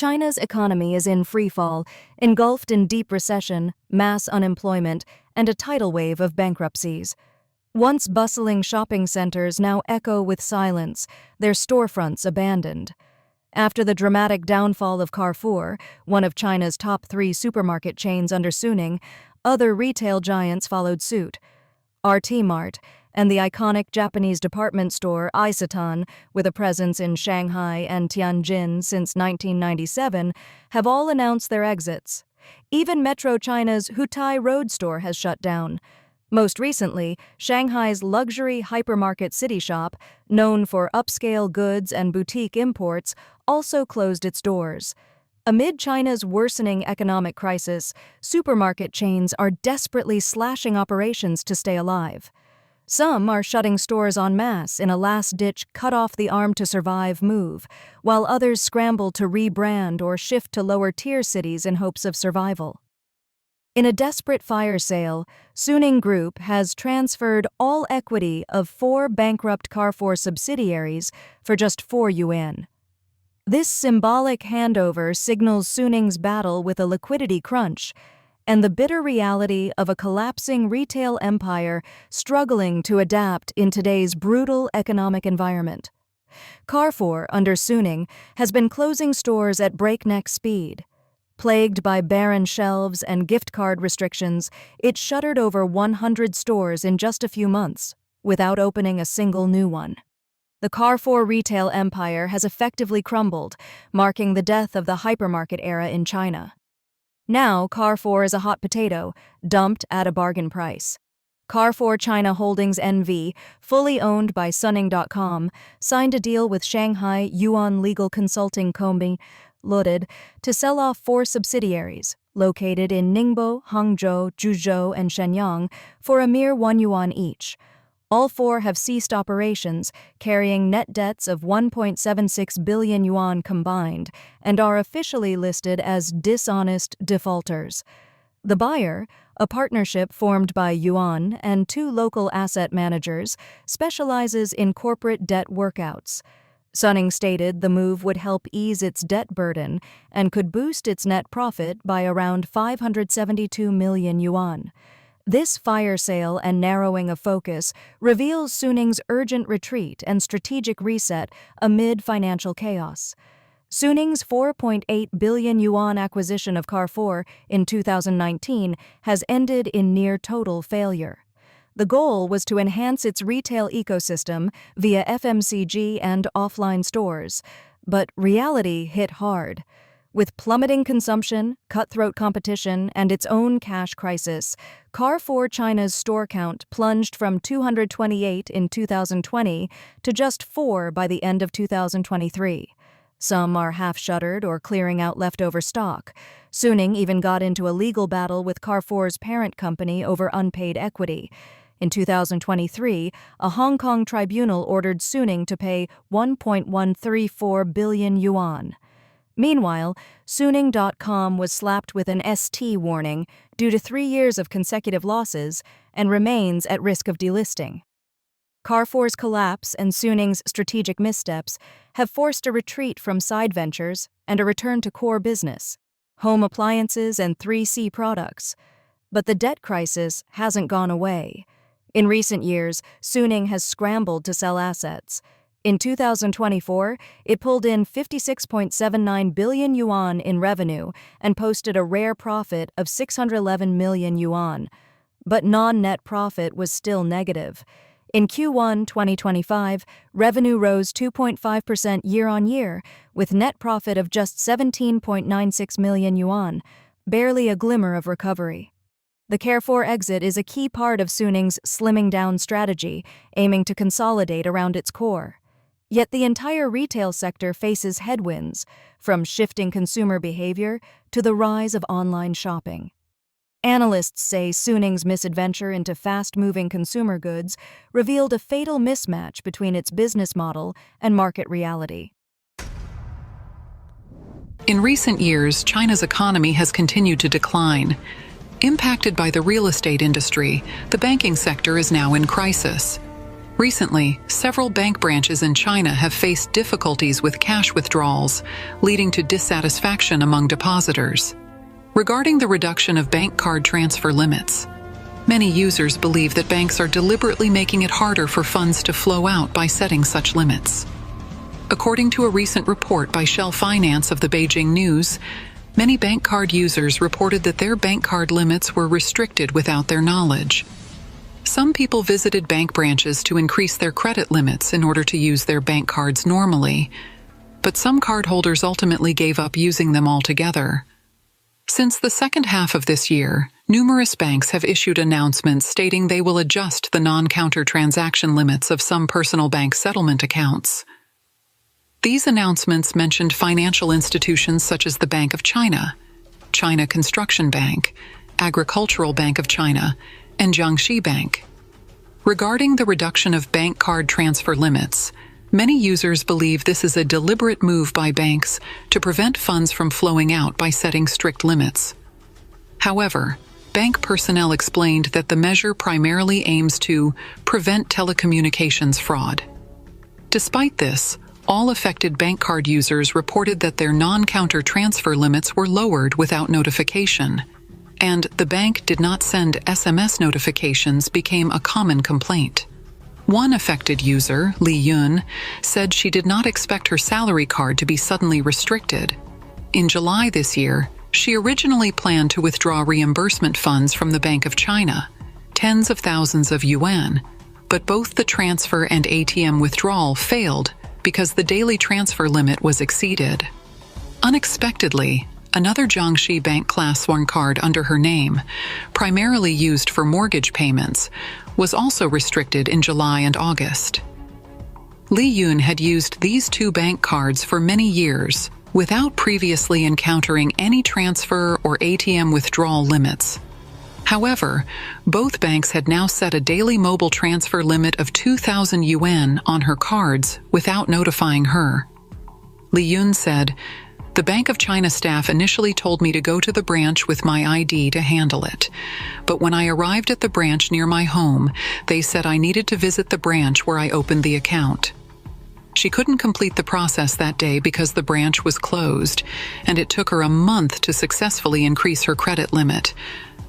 China's economy is in freefall, engulfed in deep recession, mass unemployment, and a tidal wave of bankruptcies. Once bustling shopping centers now echo with silence, their storefronts abandoned. After the dramatic downfall of Carrefour, one of China's top 3 supermarket chains under Suning, other retail giants followed suit. RT Mart and the iconic Japanese department store Isetan, with a presence in Shanghai and Tianjin since 1997, have all announced their exits. Even Metro China's Hutai Road store has shut down. Most recently, Shanghai's luxury hypermarket City Shop, known for upscale goods and boutique imports, also closed its doors. Amid China's worsening economic crisis, supermarket chains are desperately slashing operations to stay alive. Some are shutting stores en masse in a last-ditch cut-off-the-arm-to-survive move, while others scramble to rebrand or shift to lower-tier cities in hopes of survival. In a desperate fire sale, Suning Group has transferred all equity of 4 bankrupt Carrefour subsidiaries for just 4 yuan. This symbolic handover signals Suning's battle with a liquidity crunch and the bitter reality of a collapsing retail empire struggling to adapt in today's brutal economic environment. Carrefour, under Suning, has been closing stores at breakneck speed. Plagued by barren shelves and gift card restrictions, it shuttered over 100 stores in just a few months, without opening a single new one. The Carrefour retail empire has effectively crumbled, marking the death of the hypermarket era in China. Now, Carrefour is a hot potato, dumped at a bargain price. Carrefour China Holdings NV, fully owned by Suning.com, signed a deal with Shanghai Yuan legal consulting company Limited to sell off 4 subsidiaries, located in Ningbo, Hangzhou, Zhuzhou, and Shenyang, for a mere 1 yuan each. All 4 have ceased operations, carrying net debts of 1.76 billion yuan combined, and are officially listed as dishonest defaulters. The buyer, a partnership formed by Yuan and 2 local asset managers, specializes in corporate debt workouts. Suning stated the move would help ease its debt burden and could boost its net profit by around 572 million yuan. This fire sale and narrowing of focus reveals Suning's urgent retreat and strategic reset amid financial chaos. Suning's 4.8 billion yuan acquisition of Carrefour in 2019 has ended in near total failure. The goal was to enhance its retail ecosystem via FMCG and offline stores, but reality hit hard. With plummeting consumption, cutthroat competition, and its own cash crisis, Carrefour China's store count plunged from 228 in 2020 to just 4 by the end of 2023. Some are half-shuttered or clearing out leftover stock. Suning even got into a legal battle with Carrefour's parent company over unpaid equity. In 2023, a Hong Kong tribunal ordered Suning to pay 1.134 billion yuan. Meanwhile, Suning.com was slapped with an ST warning due to 3 years of consecutive losses and remains at risk of delisting. Carrefour's collapse and Suning's strategic missteps have forced a retreat from side ventures and a return to core business, home appliances and 3C products. But the debt crisis hasn't gone away. In recent years, Suning has scrambled to sell assets. In 2024, it pulled in 56.79 billion yuan in revenue and posted a rare profit of 611 million yuan. But non-net profit was still negative. In Q1 2025, revenue rose 2.5% year-on-year, with net profit of just 17.96 million yuan, barely a glimmer of recovery. The Carrefour exit is a key part of Suning's slimming down strategy, aiming to consolidate around its core. Yet the entire retail sector faces headwinds, from shifting consumer behavior to the rise of online shopping. Analysts say Suning's misadventure into fast-moving consumer goods revealed a fatal mismatch between its business model and market reality. In recent years, China's economy has continued to decline. Impacted by the real estate industry, the banking sector is now in crisis. Recently, several bank branches in China have faced difficulties with cash withdrawals, leading to dissatisfaction among depositors. Regarding the reduction of bank card transfer limits, many users believe that banks are deliberately making it harder for funds to flow out by setting such limits. According to a recent report by Shell Finance of the Beijing News, many bank card users reported that their bank card limits were restricted without their knowledge. Some people visited bank branches to increase their credit limits in order to use their bank cards normally, but some cardholders ultimately gave up using them altogether. Since the second half of this year, numerous banks have issued announcements stating they will adjust the non-counter transaction limits of some personal bank settlement accounts. These announcements mentioned financial institutions such as the Bank of China, China Construction Bank, Agricultural Bank of China, and Jiangxi Bank. Regarding the reduction of bank card transfer limits, many users believe this is a deliberate move by banks to prevent funds from flowing out by setting strict limits. However, bank personnel explained that the measure primarily aims to prevent telecommunications fraud. Despite this, all affected bank card users reported that their non-counter transfer limits were lowered without notification, and the bank did not send SMS notifications became a common complaint. One affected user, Yuan, said she did not expect her salary card to be suddenly restricted. In July this year, she originally planned to withdraw reimbursement funds from the Bank of China, tens of thousands of yuan, but both the transfer and ATM withdrawal failed because the daily transfer limit was exceeded. Unexpectedly, another Jiangxi Bank Class 1 card under her name, primarily used for mortgage payments, was also restricted in July and August. Yuan had used these two bank cards for many years without previously encountering any transfer or ATM withdrawal limits. However, both banks had now set a daily mobile transfer limit of 2,000 yuan on her cards without notifying her. Yuan said, "The Bank of China staff initially told me to go to the branch with my ID to handle it. But when I arrived at the branch near my home, they said I needed to visit the branch where I opened the account." She couldn't complete the process that day because the branch was closed, and it took her a month to successfully increase her credit limit.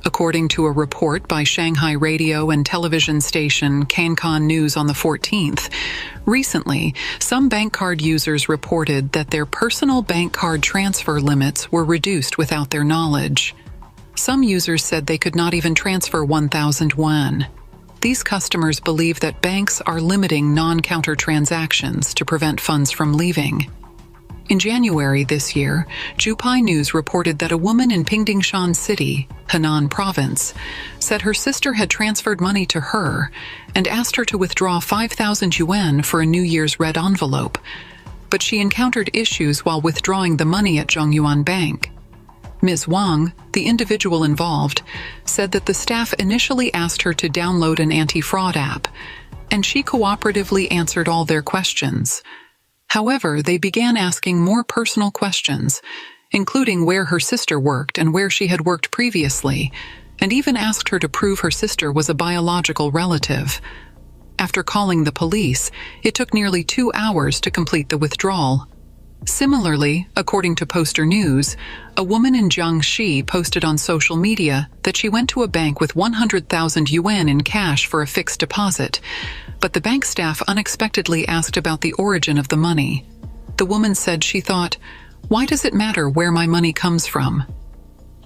According to a report by Shanghai radio and television station Cancan News on the 14th, recently, some bank card users reported that their personal bank card transfer limits were reduced without their knowledge. Some users said they could not even transfer 1,000 yuan. These customers believe that banks are limiting non-counter transactions to prevent funds from leaving. In January this year, Zhupai News reported that a woman in Pingdingshan City, Henan Province, said her sister had transferred money to her and asked her to withdraw 5,000 yuan for a New Year's red envelope, but she encountered issues while withdrawing the money at Zhongyuan Bank. Ms. Wang, the individual involved, said that the staff initially asked her to download an anti-fraud app, and she cooperatively answered all their questions. However, they began asking more personal questions, including where her sister worked and where she had worked previously, and even asked her to prove her sister was a biological relative. After calling the police, it took nearly 2 hours to complete the withdrawal. Similarly, according to Poster News, a woman in Jiangxi posted on social media that she went to a bank with 100,000 yuan in cash for a fixed deposit, but the bank staff unexpectedly asked about the origin of the money. The woman said she thought, "Why does it matter where my money comes from?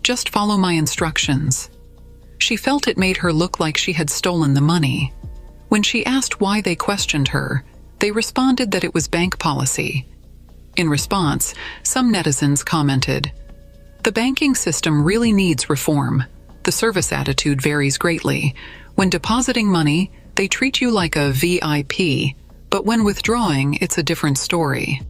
Just follow my instructions." She felt it made her look like she had stolen the money. When she asked why they questioned her, they responded that it was bank policy. In response, some netizens commented, "The banking system really needs reform. The service attitude varies greatly. When depositing money, they treat you like a VIP, but when withdrawing, it's a different story."